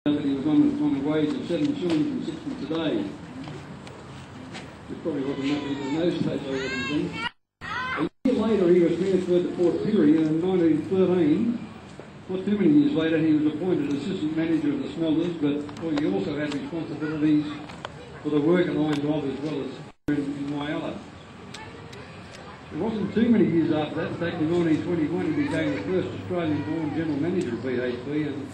That he was on a wage of 7 shillings and 60 today. Which probably wasn't much even in those days, I wouldn't think. A year later he was transferred to Port Pirie, and in 1913, not too many years later, he was appointed assistant manager of the smelters, but well, he also had responsibilities for the worker line job as well as in Whyalla. It wasn't too many years after that. In fact, in 1921 he became the first Australian-born general manager of BHP,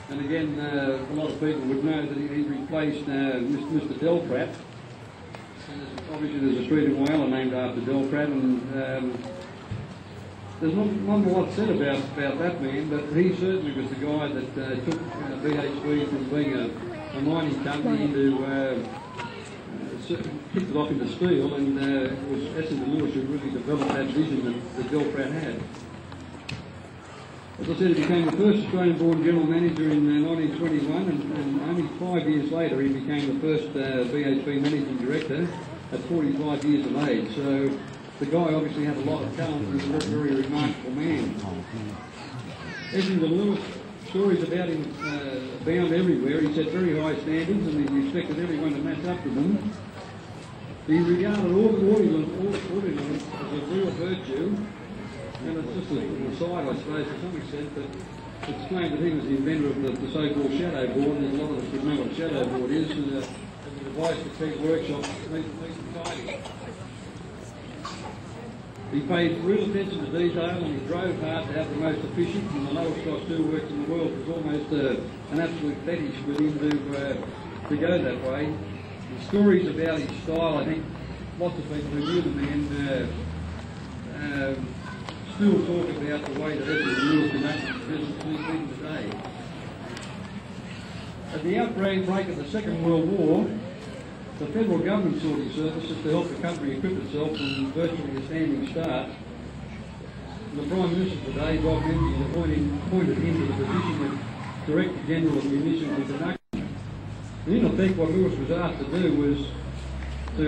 and again, a lot of people would know that he replaced Mr. Delpratt. Obviously there's a street in Whyalla named after Delpratt, and there's not a lot said about that man, but he certainly was the guy that took BHP from being a mining company into kicked it off into steel, and it was Essendon Lewis who really developed that vision that Delpratt had. As I said, he became the first Australian-born general manager in 1921, and only 5 years later he became the first BHP managing director at 45 years of age. So the guy obviously had a lot of talent and was a very remarkable man. Essendon Lewis, stories about him abound everywhere. He set very high standards and he expected everyone to match up to them. He regarded orderliness as a real virtue. And it's just an aside, I suppose, to some extent, but it's claimed that he was the inventor of the so-called shadow board, and a lot of us would know what a shadow board is, and a device to keep workshops neat and tidy. He paid real attention to detail, and he drove hard to have the most efficient and the lowest cost steelworks in the world. It was almost an absolute fetish with him to go that way. The stories about his style, I think lots of people who knew the man still talk about the way that Essendon Lewis conducted business even today. At the outbreak of the Second World War, the federal government sought his services to help the country equip itself from virtually a standing start. And the Prime Minister today, Bob Menzies, appointed him to the position of Director General of Municipal Production. And in effect, what Lewis was asked to do was to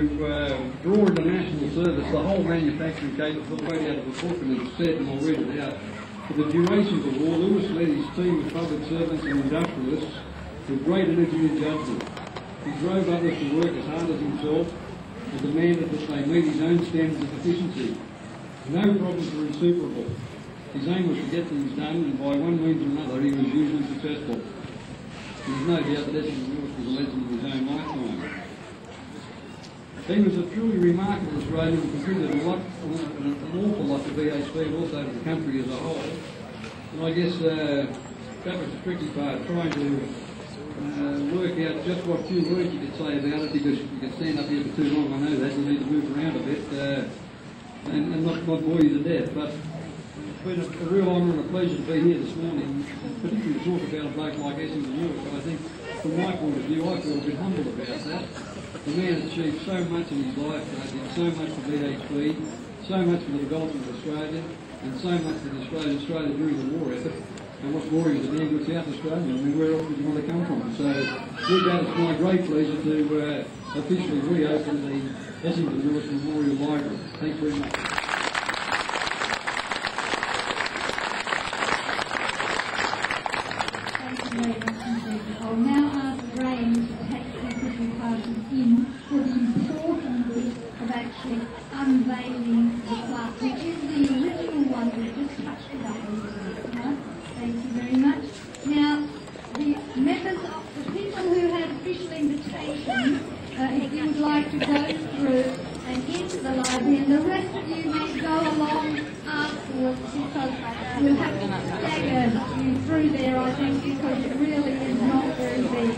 draw into national service the whole manufacturing capability right out of the book, and it's said, and I'll read it out. For the duration of the war, Lewis led his team of public servants and industrialists with great energy and judgment. He drove others to work as hard as himself and demanded that they meet his own standards of efficiency. No problems were insuperable. His aim was to get things done, and by one means or another he was usually successful. There's no doubt that Essendon Lewis was a legend in his own lifetime. He was a truly remarkable Australian and contributed an awful lot to BHP and also to the country as a whole. And I guess that was the tricky part, trying to work out just what few words you could say about it, because you could stand up here for too long, I know that, you need to move around a bit and not bore you to death. But it's been a real honour and a pleasure to be here this morning, particularly to talk about a bloke like Essendon Lewis. But I think from my point of view, I feel a bit humbled about that. The man has achieved so much in his life, did so much for BHP, so much for the development of Australia, and so much for Australia during the war effort. And what's more, he's a damn good South Australian. I mean, where else would you want to come from? So, with that, it's my great pleasure to officially reopen the Essendon Lewis Memorial Library. Thanks very much. Thank you very much. I'll now ask Graham to take the official parties in for the important bit of actually unveiling the plaque, which is the original one that just touched it up a little bit. Right? Thank you very much. Now, the members of the people who have official invitations, if you would like to go through and into the library, and the rest of you may go along afterwards, because we'll have to stagger you through there, I think, because it really is not very big.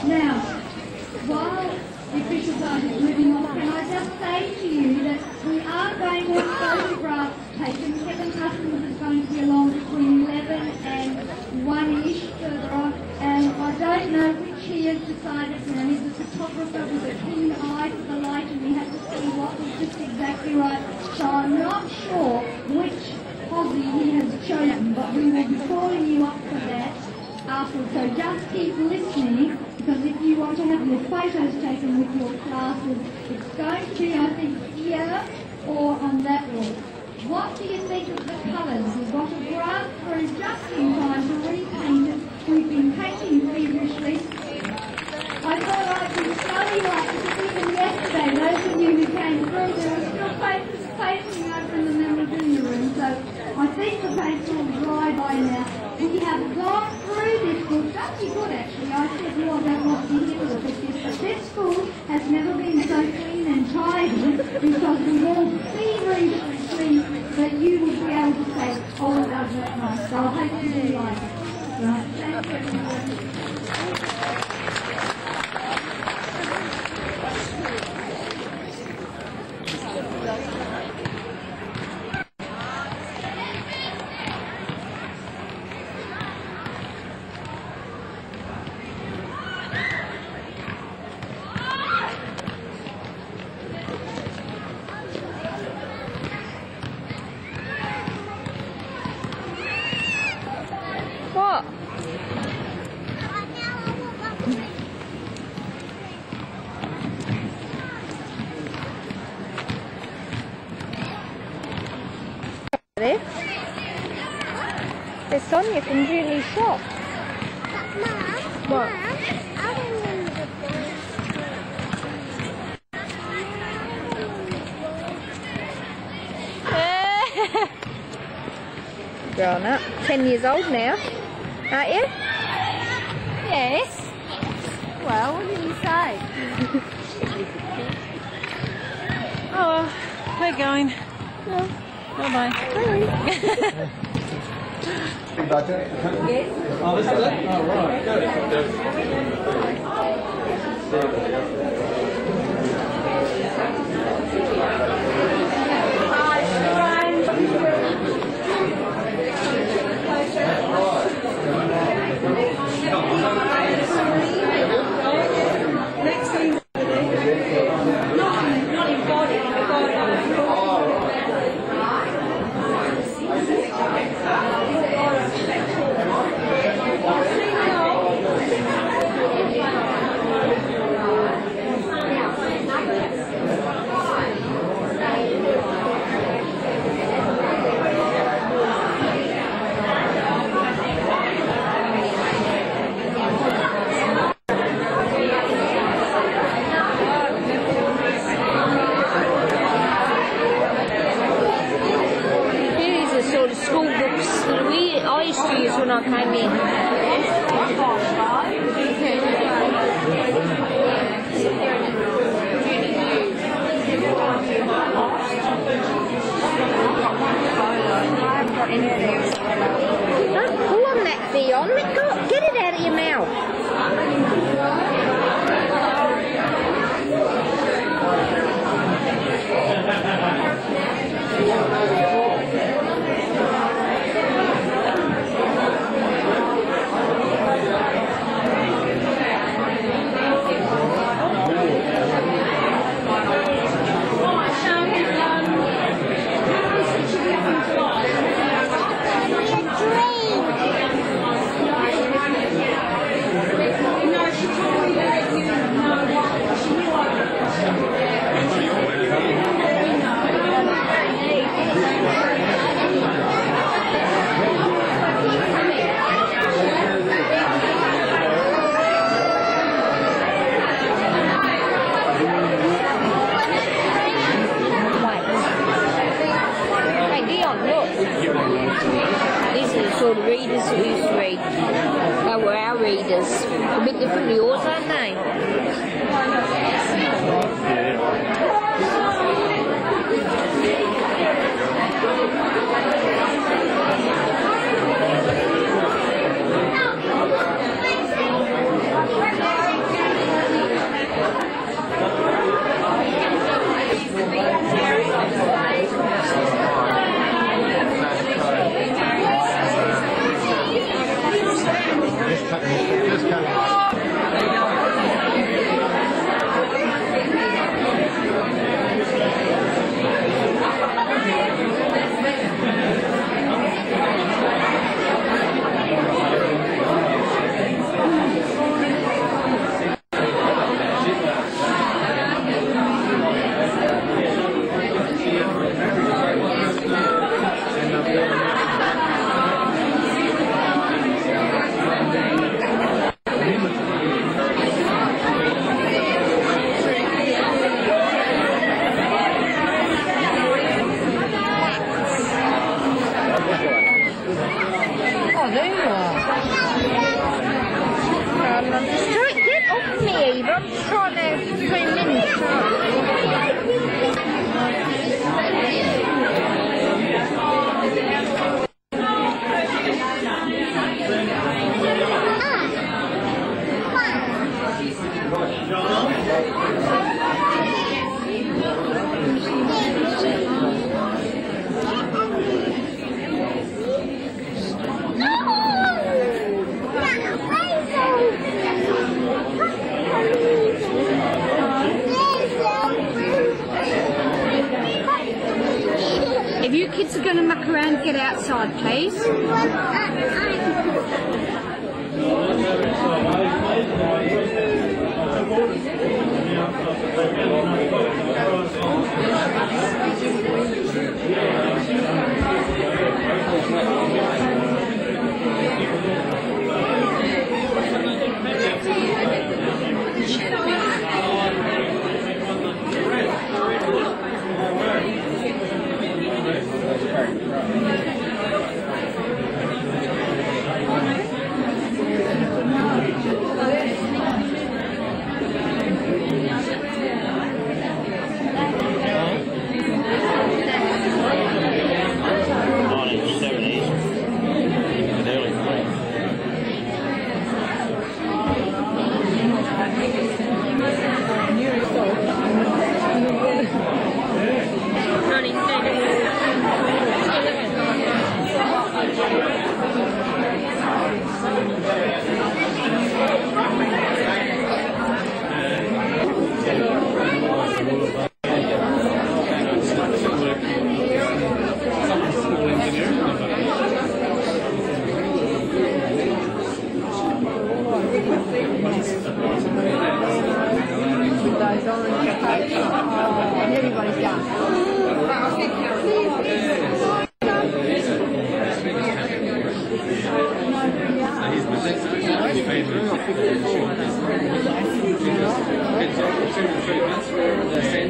Now, while the official party is moving on, can I just say to you that we are going to have photographs taken. Kevin Customs is going to be along between 11 and 1-ish further on, and I don't know which he has decided. Now, he's a photographer with a keen eye for the light, and we have to see what was just exactly right. So I'm not sure which Aussie he has chosen, but we will be calling you up for that afterwards. So just keep listening, because if you want to have your photos taken with your classes, it's going to be, I think, here or on that wall. What do you think of the colours? We've got a graph through just in time to repaint it. We've been painting feverishly paint's all dry by now. We have gone through this school, pretty good actually. I said, well, I don't want to hear it, but this school has never been so clean and tidy because we all feverishly that you would be able to say, oh, it does look nice. So I hope you do like it. Right, thanks everyone. What? There's Sonia from Julie's shop. What? Grown up, 10 years old now, aren't you? Yes. Well, what did you say? Oh, we're going. Well, Bye-bye. Yes. Oh, this is it? Oh, right. I used to use when I came in. Don't pull on that, Theon. Get it out of your mouth. These are the sort of readers who used to read. They were our readers. A bit different to yours, aren't they? Oh, there you are. I'm just trying to get off me, Eva. I'm just trying to 3 minutes. If you kids are going to muck around, get outside, please. Everybody's done.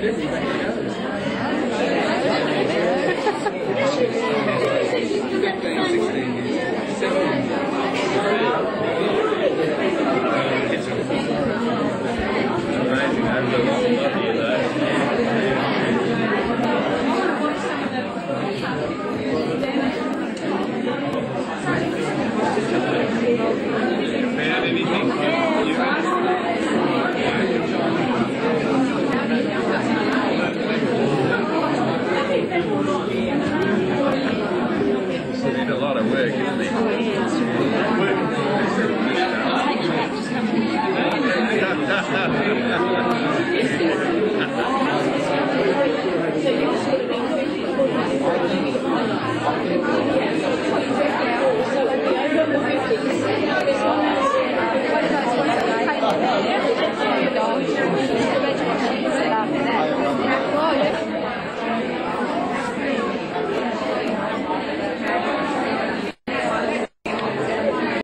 He's